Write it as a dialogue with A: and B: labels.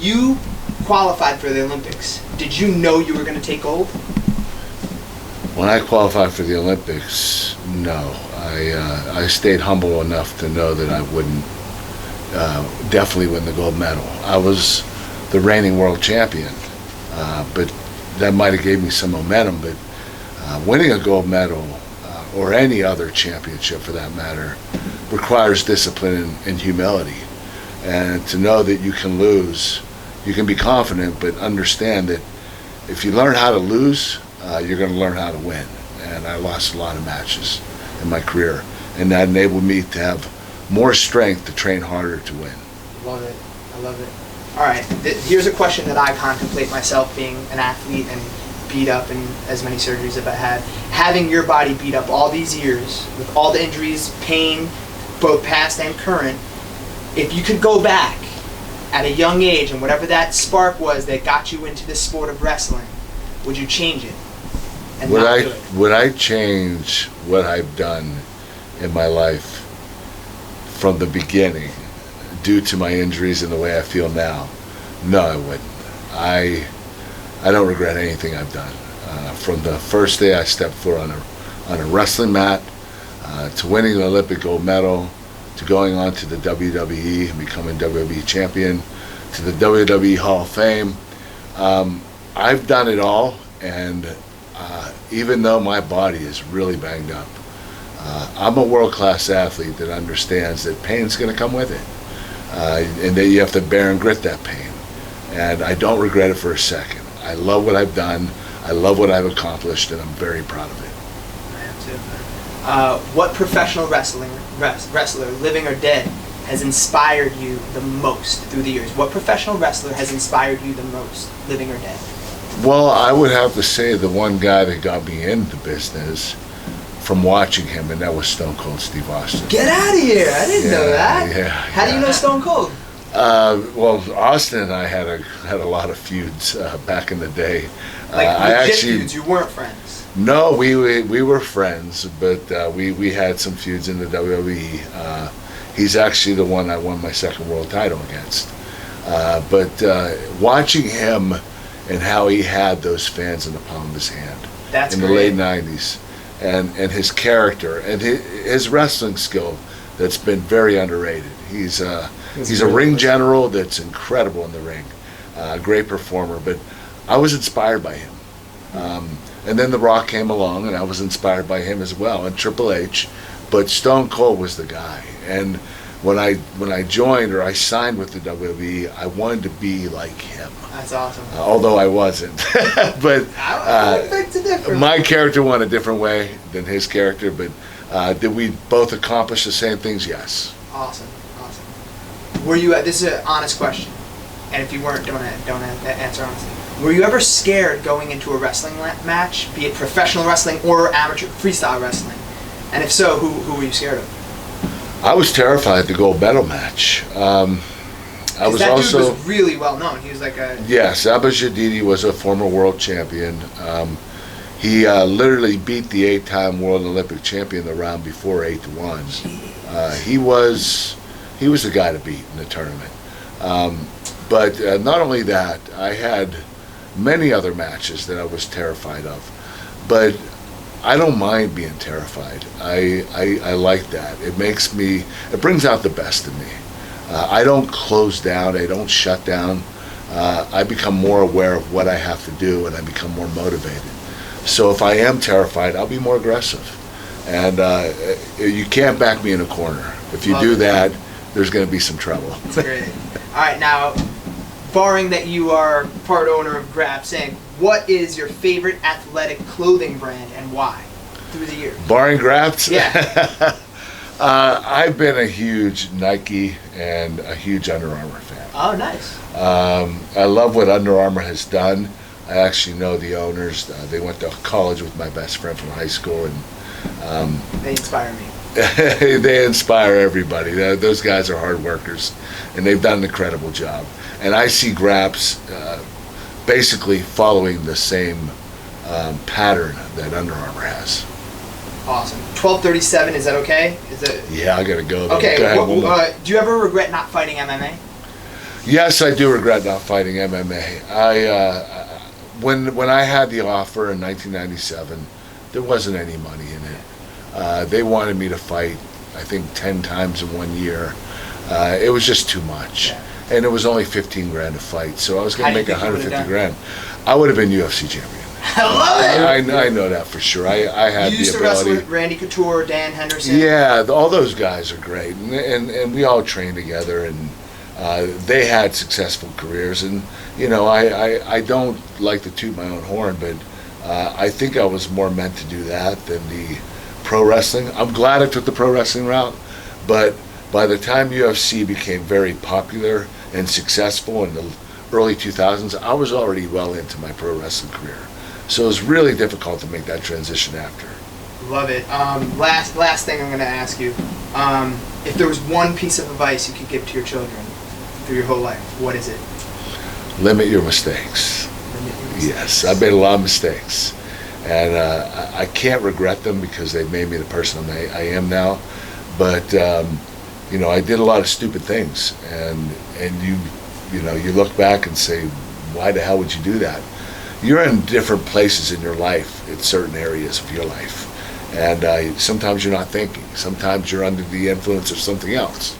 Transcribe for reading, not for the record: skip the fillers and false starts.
A: you qualified for the Olympics, did you know you were going to take gold?
B: When I qualified for the Olympics, no. I stayed humble enough to know that I wouldn't definitely win the gold medal. I was the reigning world champion, but that might have gave me some momentum. But winning a gold medal, or any other championship for that matter, requires discipline and humility. And to know that you can lose, you can be confident, but understand that if you learn how to lose, you're going to learn how to win. And I lost a lot of matches in my career, and that enabled me to have more strength to train harder to win.
A: Love it. I love it. All right, here's a question that I contemplate myself, being an athlete and beat up and as many surgeries as I've had. Having your body beat up all these years with all the injuries, pain, both past and current, if you could go back at a young age and whatever that spark was that got you into the sport of wrestling, would you change it? And
B: would I change what I've done in my life from the beginning due to my injuries and the way I feel now? No, I wouldn't. I don't regret anything I've done. From the first day I stepped foot on a wrestling mat, to winning the Olympic gold medal, to going on to the WWE and becoming WWE champion, to the WWE Hall of Fame. I've done it all, and even though my body is really banged up, I'm a world-class athlete that understands that pain's going to come with it, and that you have to bear and grit that pain. And I don't regret it for a second. I love what I've done. I love what I've accomplished, and I'm very proud of it.
A: I am too. What professional wrestler, living or dead, has inspired you the most through the years? What professional wrestler has inspired you the most, living or dead?
B: Well, I would have to say the one guy that got me into business from watching him, and that was Stone Cold Steve Austin.
A: Get out of here! I didn't know that.
B: Yeah.
A: How do you know Stone Cold?
B: Well, Austin and I had a lot of feuds back in the day.
A: Like feuds, you weren't friends?
B: No, we were friends, but we had some feuds in the WWE. He's actually the one I won my second world title against. But watching him and how he had those fans in the palm of his hand in the late 90s, and his character and his wrestling skill that's been very underrated. He's a ring general that's incredible in the ring, great performer, but I was inspired by him. And then The Rock came along, and I was inspired by him as well, and Triple H, but Stone Cold was the guy. And when I joined, or I signed with the WWE, I wanted to be like him.
A: That's awesome.
B: Although I wasn't. But
A: I beg to differ.
B: My character went a different way than his character, but did we both accomplish the same things? Yes.
A: Awesome. Were you? This is an honest question, and if you weren't, don't answer honestly. Were you ever scared going into a wrestling match, be it professional wrestling or amateur freestyle wrestling? And if so, who were you scared of?
B: I was terrified to go medal match. Dude was
A: really well known. He was like a...
B: Yes, Abba Jadidi was a former world champion. He literally beat the 8-time world Olympic champion the round before 8-1. He was the guy to beat in the tournament. But not only that, I had many other matches that I was terrified of. But I don't mind being terrified. I like that. It brings out the best in me. I don't close down. I don't shut down. I become more aware of what I have to do, and I become more motivated. So if I am terrified, I'll be more aggressive. And you can't back me in a corner. If you do that, there's going to be some trouble.
A: That's great. All right, now, barring that you are part owner of Grappz, what is your favorite athletic clothing brand and why through the years?
B: Barring Grappz?
A: Yeah.
B: I've been a huge Nike and a huge Under Armour fan.
A: Oh, nice.
B: I love what Under Armour has done. I actually know the owners. They went to college with my best friend from high school, and
A: they inspire me.
B: They inspire everybody. Those guys are hard workers, and they've done an incredible job. And I see Grappz basically following the same pattern that Under Armour has.
A: Awesome. 12:37. Is that okay?
B: Yeah, I gotta go. Though.
A: Okay. Do you ever regret not fighting MMA?
B: Yes, I do regret not fighting MMA. When I had the offer in 1997, there wasn't any money in it. They wanted me to fight, I think, 10 times in 1 year. It was just too much.
A: Yeah.
B: And it was only 15 grand to fight, so I was going
A: How
B: to
A: do you
B: make
A: think you
B: 150
A: would've
B: grand. I would have been UFC champion.
A: I love it.
B: I know that for sure. I had
A: You used
B: the
A: to wrestle
B: ability.
A: with Randy Couture, Dan Henderson.
B: Yeah, all those guys are great, and we all trained together, and they had successful careers. And you know, I don't like to toot my own horn, but I think I was more meant to do that than the pro wrestling. I'm glad I took the pro wrestling route, but by the time UFC became very popular and successful in the early 2000s, I was already well into my pro wrestling career. So it was really difficult to make that transition after.
A: Love it. Last thing I'm going to ask you. If there was one piece of advice you could give to your children through your whole life, what is it?
B: Limit your mistakes.
A: Limit your mistakes.
B: Yes, I've made a lot of mistakes. And I can't regret them because they've made me the person I am now. But, you know, I did a lot of stupid things. And you know, you look back and say, why the hell would you do that? You're in different places in your life, in certain areas of your life. And sometimes you're not thinking. Sometimes you're under the influence of something else.